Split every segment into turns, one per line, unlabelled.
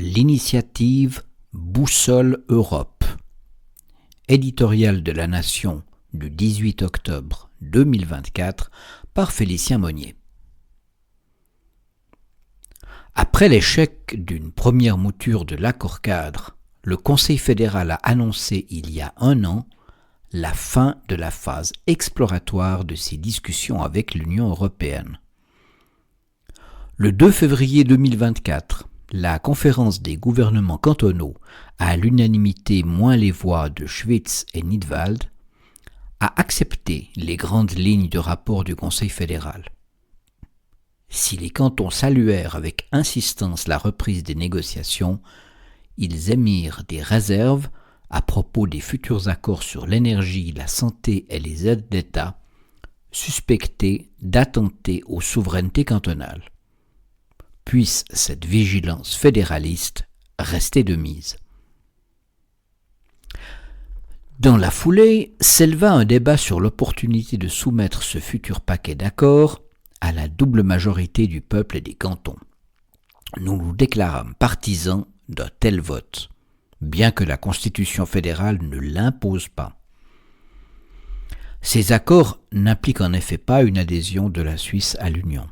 L'initiative Boussole Europe. Éditorial de la Nation du 18 octobre 2024 par Félicien Monnier. Après l'échec d'une première mouture de l'accord-cadre, le Conseil fédéral a annoncé il y a un an la fin de la phase exploratoire de ses discussions avec l'Union européenne. Le 2 février 2024, la conférence des gouvernements cantonaux, à l'unanimité moins les voix de Schwyz et Nidwald, a accepté les grandes lignes de rapport du Conseil fédéral. Si les cantons saluèrent avec insistance la reprise des négociations, ils émirent des réserves à propos des futurs accords sur l'énergie, la santé et les aides d'État, suspectés d'attenter aux souverainetés cantonales. Puisse cette vigilance fédéraliste rester de mise. Dans la foulée, s'éleva un débat sur l'opportunité de soumettre ce futur paquet d'accords à la double majorité du peuple et des cantons. Nous nous déclarâmes partisans d'un tel vote, bien que la Constitution fédérale ne l'impose pas. Ces accords n'impliquent en effet pas une adhésion de la Suisse à l'Union.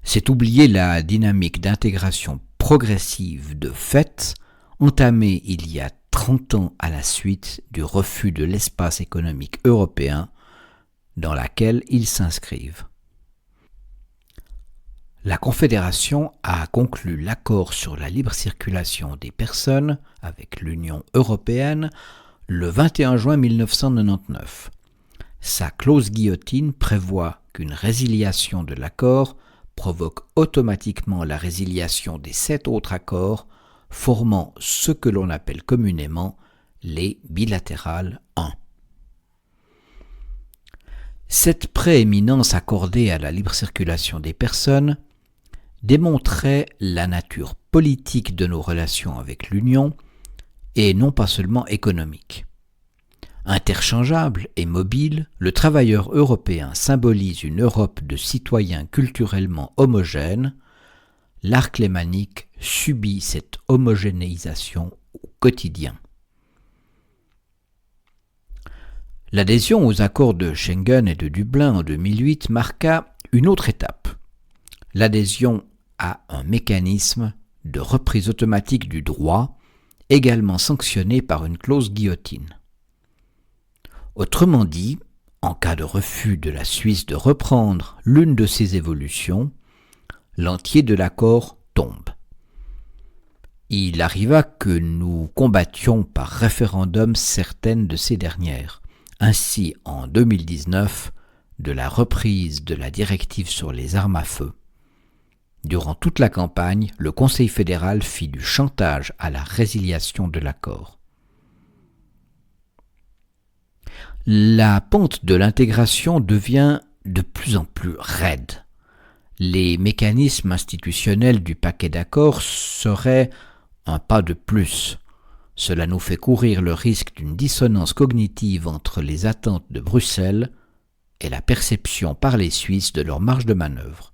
C'est oublier la dynamique d'intégration progressive de fait entamée il y a 30 ans à la suite du refus de l'espace économique européen dans laquelle ils s'inscrivent. La Confédération a conclu l'accord sur la libre circulation des personnes avec l'Union européenne le 21 juin 1999. Sa clause guillotine prévoit qu'une résiliation de l'accord provoque automatiquement la résiliation des 7 autres accords formant ce que l'on appelle communément les bilatérales 1. Cette prééminence accordée à la libre circulation des personnes démontrait la nature politique de nos relations avec l'Union et non pas seulement économique. Interchangeable et mobile, le travailleur européen symbolise une Europe de citoyens culturellement homogènes. L'arc lémanique subit cette homogénéisation au quotidien. L'adhésion aux accords de Schengen et de Dublin en 2008 marqua une autre étape, l'adhésion à un mécanisme de reprise automatique du droit, également sanctionné par une clause guillotine. Autrement dit, en cas de refus de la Suisse de reprendre l'une de ces évolutions, l'entier de l'accord tombe. Il arriva que nous combattions par référendum certaines de ces dernières. Ainsi, en 2019, de la reprise de la directive sur les armes à feu. Durant toute la campagne, le Conseil fédéral fit du chantage à la résiliation de l'accord. La pente de l'intégration devient de plus en plus raide. Les mécanismes institutionnels du paquet d'accords seraient un pas de plus. Cela nous fait courir le risque d'une dissonance cognitive entre les attentes de Bruxelles et la perception par les Suisses de leur marge de manœuvre.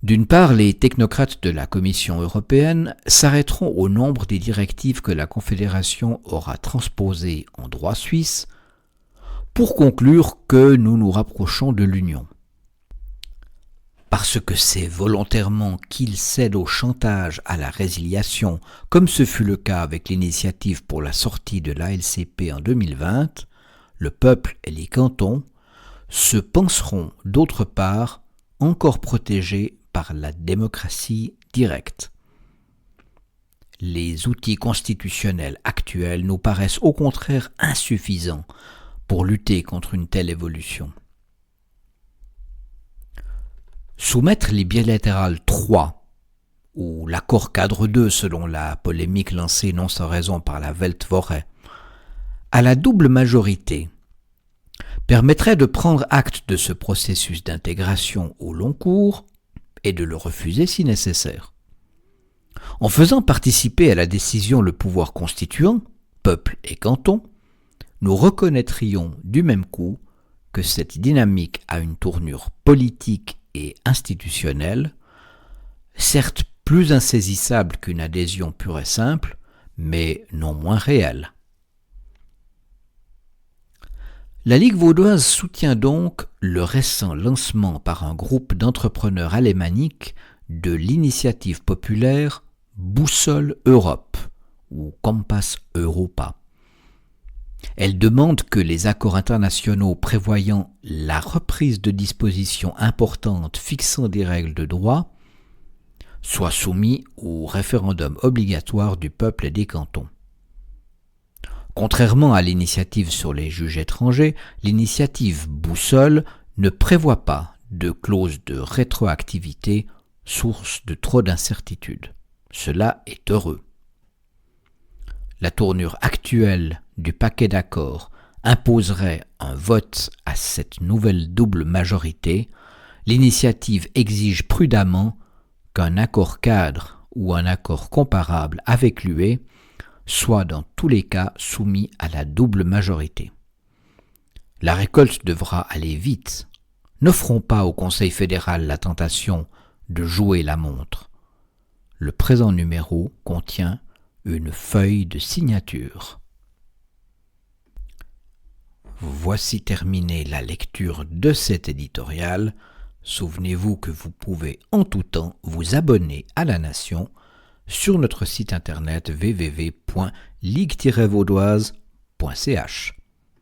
D'une part, les technocrates de la Commission européenne s'arrêteront au nombre des directives que la Confédération aura transposées en droit suisse pour conclure que nous nous rapprochons de l'Union. Parce que c'est volontairement qu'ils cèdent au chantage à la résiliation, comme ce fut le cas avec l'initiative pour la sortie de l'ALCP en 2020, le peuple et les cantons se penseront d'autre part encore protégés par la démocratie directe. Les outils constitutionnels actuels nous paraissent au contraire insuffisants pour lutter contre une telle évolution. Soumettre les bilatérales 3, ou l'accord cadre 2 selon la polémique lancée non sans raison par la Weltwoche, à la double majorité, permettrait de prendre acte de ce processus d'intégration au long cours et de le refuser si nécessaire. En faisant participer à la décision le pouvoir constituant, peuple et canton, nous reconnaîtrions du même coup que cette dynamique a une tournure politique et institutionnelle, certes plus insaisissable qu'une adhésion pure et simple, mais non moins réelle. La Ligue vaudoise soutient donc le récent lancement par un groupe d'entrepreneurs alémaniques de l'initiative populaire Boussole Europe ou Compass Europa. Elle demande que les accords internationaux prévoyant la reprise de dispositions importantes fixant des règles de droit soient soumis au référendum obligatoire du peuple et des cantons. Contrairement à l'initiative sur les juges étrangers, l'initiative Boussole ne prévoit pas de clause de rétroactivité, source de trop d'incertitudes. Cela est heureux. La tournure actuelle du paquet d'accords imposerait un vote à cette nouvelle double majorité. L'initiative exige prudemment qu'un accord cadre ou un accord comparable avec l'UE soit dans tous les cas soumis à la double majorité. La récolte devra aller vite. N'offrons pas au Conseil fédéral la tentation de jouer la montre. Le présent numéro contient une feuille de signature. Voici terminée la lecture de cet éditorial. Souvenez-vous que vous pouvez en tout temps vous abonner à La Nation sur notre site internet www.ligue-vaudoise.ch.